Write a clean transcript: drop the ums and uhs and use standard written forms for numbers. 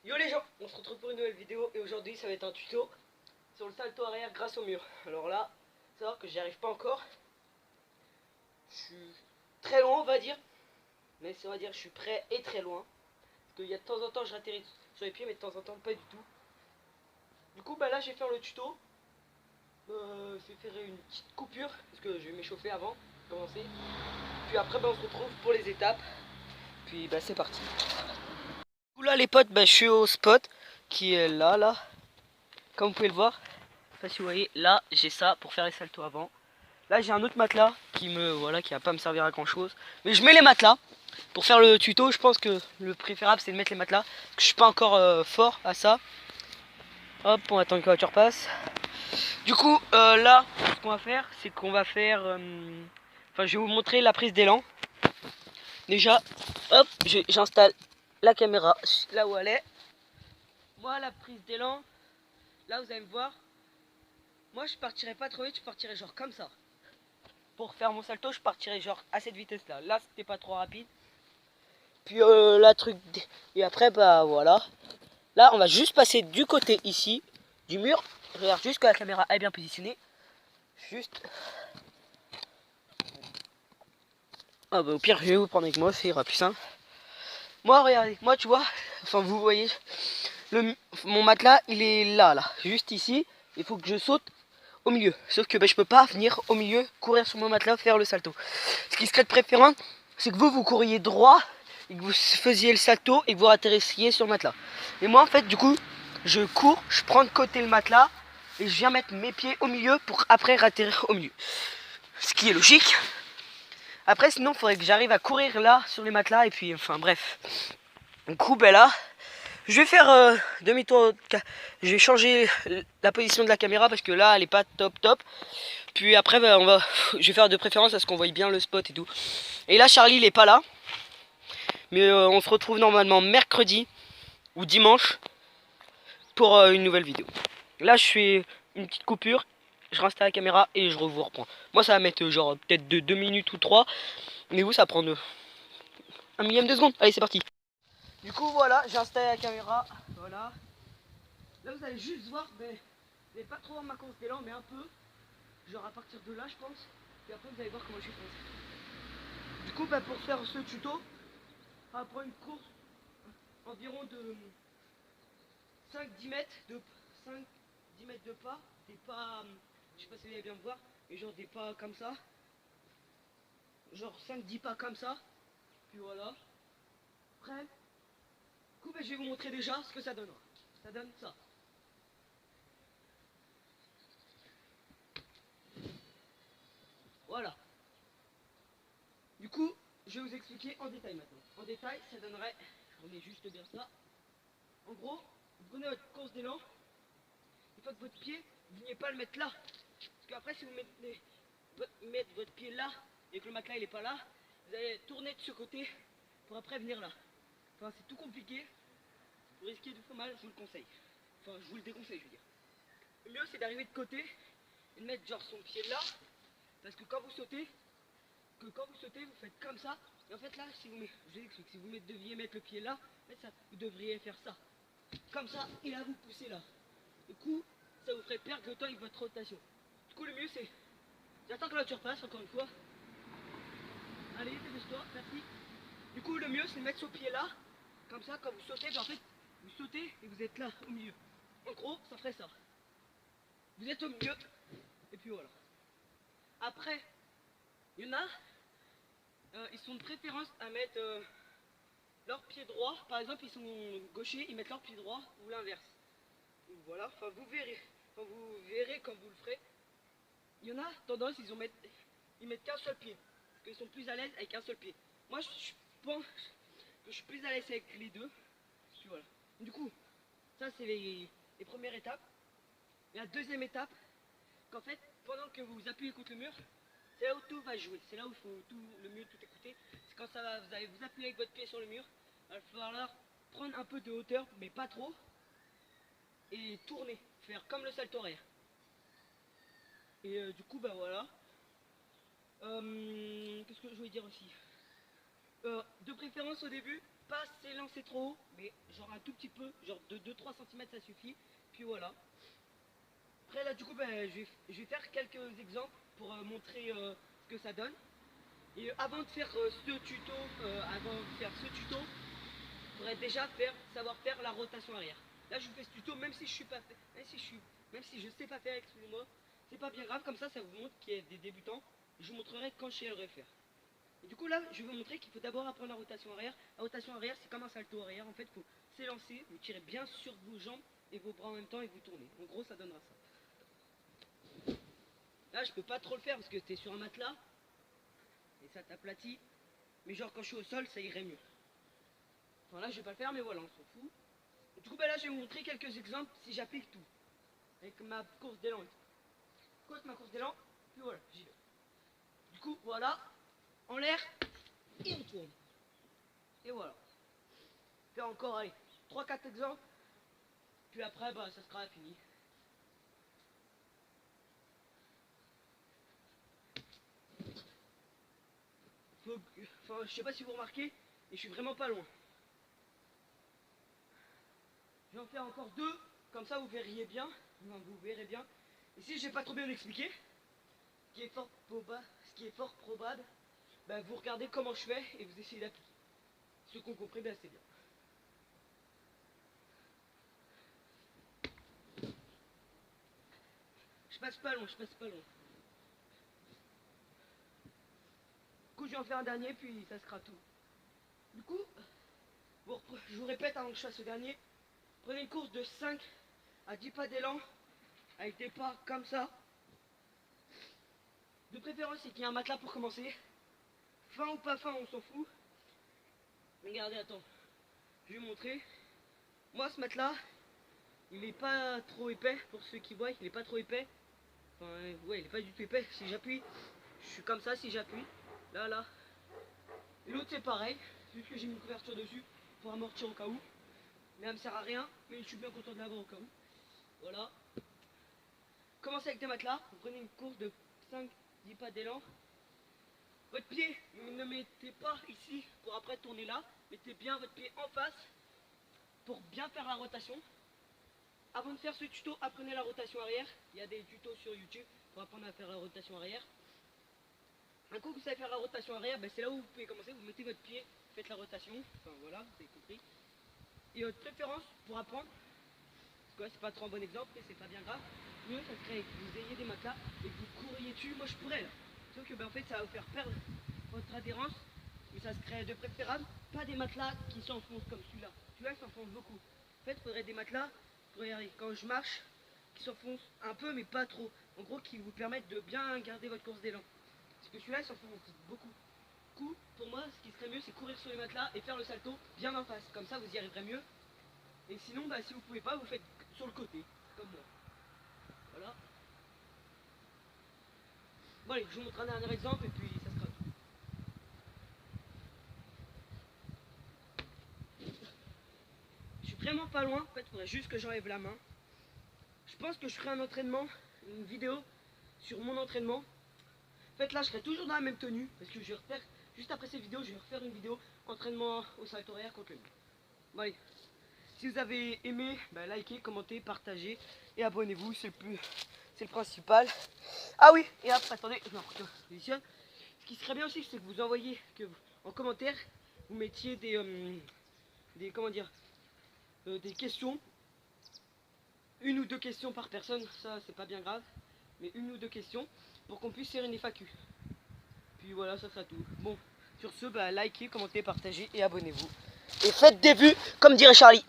Yo les gens, on se retrouve pour une nouvelle vidéo et aujourd'hui ça va être un tuto sur le salto arrière grâce au mur. Alors là, faut savoir que j'y arrive pas encore. Je suis très loin on va dire, mais on va dire je suis prêt et très loin. Parce qu'il y a de temps en temps je atterris sur les pieds mais de temps en temps pas du tout. Du coup bah là je vais faire le tuto. Je vais faire une petite coupure parce que je vais m'échauffer avant de commencer. Puis après bah on se retrouve pour les étapes. Puis bah c'est parti. Du coup là les potes, bah je suis au spot qui est là. Comme vous pouvez le voir. Je sais pas si vous voyez, là j'ai ça pour faire les saltos avant. Là j'ai un autre matelas qui va pas me servir à grand chose. Mais je mets les matelas. Pour faire le tuto, je pense que le préférable c'est de mettre les matelas. Parce que je suis pas encore fort à ça. Hop, on attend que la voiture passe. Du coup, là, ce qu'on va faire, c'est qu'on va faire... Enfin, je vais vous montrer la prise d'élan. Déjà, hop, j'installe la caméra là où elle est. Moi, la prise d'élan, là vous allez me voir. Moi, je partirais pas trop vite, je partirais genre comme ça. Pour faire mon salto, je partirais genre à cette vitesse là. Là, c'était pas trop rapide. Puis la truc. Et après, bah voilà. Là, on va juste passer du côté ici du mur. Je regarde juste que la caméra est bien positionnée. Juste. Ah bah au pire, je vais vous prendre avec moi, ça ira plus simple. Moi, regardez, moi, tu vois, enfin, vous voyez, mon matelas, il est là, juste ici. Il faut que je saute au milieu. Sauf que bah, je peux pas venir au milieu, courir sur mon matelas, faire le salto. Ce qui serait de préférence, c'est que vous couriez droit et que vous faisiez le salto et que vous atterrissiez sur le matelas. Et moi, en fait, du coup, je cours, je prends de côté le matelas et je viens mettre mes pieds au milieu pour après atterrir au milieu. Ce qui est logique. Après, sinon, il faudrait que j'arrive à courir là sur les matelas et puis, enfin, bref. Du coup, ben là, je vais faire demi-tour. Je vais changer la position de la caméra parce que là, elle est pas top. Puis après, ben, je vais faire de préférence à ce qu'on voit bien le spot et tout. Et là, Charlie, il est pas là. Mais on se retrouve normalement mercredi ou dimanche pour une nouvelle vidéo. Là, je fais une petite coupure. Je réinstalle la caméra et je vous reprends. Moi, ça va mettre genre peut-être de 2 minutes ou 3. Mais vous, ça va prendre un millième de seconde. Allez, c'est parti. Du coup, voilà, j'ai installé la caméra. Voilà. Là, vous allez juste voir, mais vous n'allez pas trop voir ma course d'élan, mais un peu. Genre à partir de là, je pense. Et après, vous allez voir comment je fais. Du coup, bah, pour faire ce tuto, après une course environ de 5-10 mètres de 5-10 mètres de pas, des pas, je sais pas si vous allez bien me voir, mais genre des pas comme ça. Genre 5-10 pas comme ça. Puis voilà. Après, du coup, bah, je vais vous montrer déjà ce que ça donnera. Ça donne ça. Voilà. Du coup, je vais vous expliquer en détail maintenant. En détail, ça donnerait, je remets juste bien ça. En gros, vous prenez votre course d'élan, une fois que votre pied, vous n'allez pas le mettre là. Parce qu'après, si vous mettez votre pied là et que le matelas il est pas là, vous allez tourner de ce côté pour après venir là. Enfin, c'est tout compliqué. Vous risquez de faire mal, je vous le conseille. Enfin, je vous le déconseille, je veux dire. Le mieux, c'est d'arriver de côté et de mettre genre son pied là. Parce que quand vous sautez, vous faites comme ça. Et en fait là, si vous deviez mettre le pied là, en fait, ça, vous devriez faire ça. Comme ça, et là vous poussez là. Du coup, ça vous ferait perdre le temps avec votre rotation. Du coup, le mieux c'est, j'attends que la voiture passe encore une fois. Allez, dépêche-toi, merci. Du coup, le mieux c'est de mettre ce pied là. Comme ça, quand vous sautez, ben, en fait, vous sautez et vous êtes là au milieu. En gros, ça ferait ça. Vous êtes au milieu, et puis voilà. Après, il y en a, ils sont de préférence à mettre leur pied droit. Par exemple, ils sont gauchers, ils mettent leur pied droit ou l'inverse. Voilà, enfin vous verrez quand vous le ferez. Il y en a tendance, ils mettent qu'un seul pied. Parce qu'ils sont plus à l'aise avec un seul pied. Moi, je pense que je suis plus à l'aise avec les deux. Puis voilà. Du coup, ça c'est les premières étapes. Et la deuxième étape, qu'en fait, pendant que vous appuyez contre le mur, c'est là où tout va jouer. C'est là où il faut le mieux tout écouter. C'est quand vous allez vous appuyer avec votre pied sur le mur. Il va falloir prendre un peu de hauteur, mais pas trop. Et tourner. Faire comme le salto arrière. Et du coup, bah voilà. Qu'est-ce que je voulais dire aussi, de préférence au début, pas s'élancer trop haut, mais genre un tout petit peu, genre de 2-3 cm ça suffit. Puis voilà. Après là du coup je vais faire quelques exemples pour montrer ce que ça donne. Et avant de faire ce tuto, il faudrait déjà savoir faire la rotation arrière. Là je vous fais ce tuto même si je suis pas fait, même si je sais pas faire, excusez-moi. C'est pas bien grave, comme ça vous montre qu'il y a des débutants. Je vous montrerai quand je saurai faire. Et du coup là je vais vous montrer qu'il faut d'abord apprendre la rotation arrière. La rotation arrière c'est comme un salto arrière. En fait il faut s'élancer, vous tirez bien sur vos jambes et vos bras en même temps et vous tournez. En gros ça donnera ça. Là je peux pas trop le faire parce que t'es sur un matelas et ça t'aplatit. Mais genre quand je suis au sol ça irait mieux. Enfin là je vais pas le faire mais voilà on s'en fout. Et du coup là je vais vous montrer quelques exemples si j'applique tout. Avec ma course d'élan et tout. Côte ma course d'élan, puis voilà, j'y vais. Du coup voilà, en l'air, et on tourne. Et voilà. Faire encore allez, 3-4 exemples. Puis après ça sera fini. Enfin je sais pas si vous remarquez, et je suis vraiment pas loin. Je vais en faire encore 2, comme ça vous verriez bien. Non, vous verrez bien. Et si j'ai pas trop bien expliqué, ce qui est fort probable, vous regardez comment je fais et vous essayez d'appliquer. Ceux qui ont compris, c'est bien. Je passe pas loin. Du coup, je vais en faire un dernier, puis ça sera tout. Du coup, je vous répète avant que je fasse ce dernier, prenez une course de 5 à 10 pas d'élan, avec des pas comme ça. De préférence, c'est qu'il y ait un matelas pour commencer. Fin ou pas fin, on s'en fout. Regardez, attends, je vais vous montrer. Moi, ce matelas, il est pas trop épais, pour ceux qui voient, il est pas trop épais. Enfin, ouais, il est pas du tout épais. Si j'appuie, je suis comme ça, si j'appuie. Là. L'autre, c'est pareil, juste que j'ai mis une couverture dessus pour amortir au cas où. Mais elle me sert à rien, mais je suis bien content de l'avoir au cas où. Voilà. Commencez avec des matelas, vous prenez une course de 5-10 pas d'élan. Votre pied, ne mettez pas ici pour après tourner là. Mettez bien votre pied en face pour bien faire la rotation. Avant de faire ce tuto, apprenez la rotation arrière. Il y a des tutos sur YouTube pour apprendre à faire la rotation arrière. Un coup que vous savez faire la rotation arrière, c'est là où vous pouvez commencer. Vous mettez votre pied, faites la rotation. Enfin voilà, vous avez compris. Et votre préférence pour apprendre, parce que là c'est pas trop un bon exemple, mais c'est pas bien grave. Mieux ça serait que vous ayez des matelas et que vous couriez dessus. Moi je pourrais là. Sauf que en fait ça va vous faire perdre votre adhérence. Mais ça serait de préférable pas des matelas qui s'enfoncent comme celui-là. Celui-là il s'enfonce beaucoup. En fait il faudrait des matelas, regardez, quand je marche, qui s'enfoncent un peu mais pas trop. En gros qui vous permettent de bien garder votre course d'élan. Parce que celui-là il s'enfonce beaucoup. Du coup, pour moi ce qui serait mieux c'est courir sur les matelas et faire le salto bien en face. Comme ça vous y arriverez mieux. Et sinon si vous pouvez pas, vous faites sur le côté, comme moi. Voilà. Bon allez, je vous montre un dernier exemple et puis ça sera tout. Je suis vraiment pas loin, en fait il faudrait juste que j'enlève la main. Je pense que je ferai un entraînement, une vidéo sur mon entraînement. En fait là je serai toujours dans la même tenue, parce que je vais refaire, juste après cette vidéo, je vais refaire une vidéo entraînement au salto arrière contre le mur. Bon allez, si vous avez aimé, likez, commentez, partagez et abonnez-vous, c'est le principal. Ah oui, et après, attendez, je me repositionne. Ce qui serait bien aussi, c'est que vous envoyiez, en commentaire, vous mettiez des questions. 1 ou 2 questions par personne, ça c'est pas bien grave. Mais 1 ou 2 questions pour qu'on puisse faire une FAQ. Puis voilà, ça sera tout. Bon, sur ce, likez, commentez, partagez et abonnez-vous. Et faites des vues, comme dirait Charlie.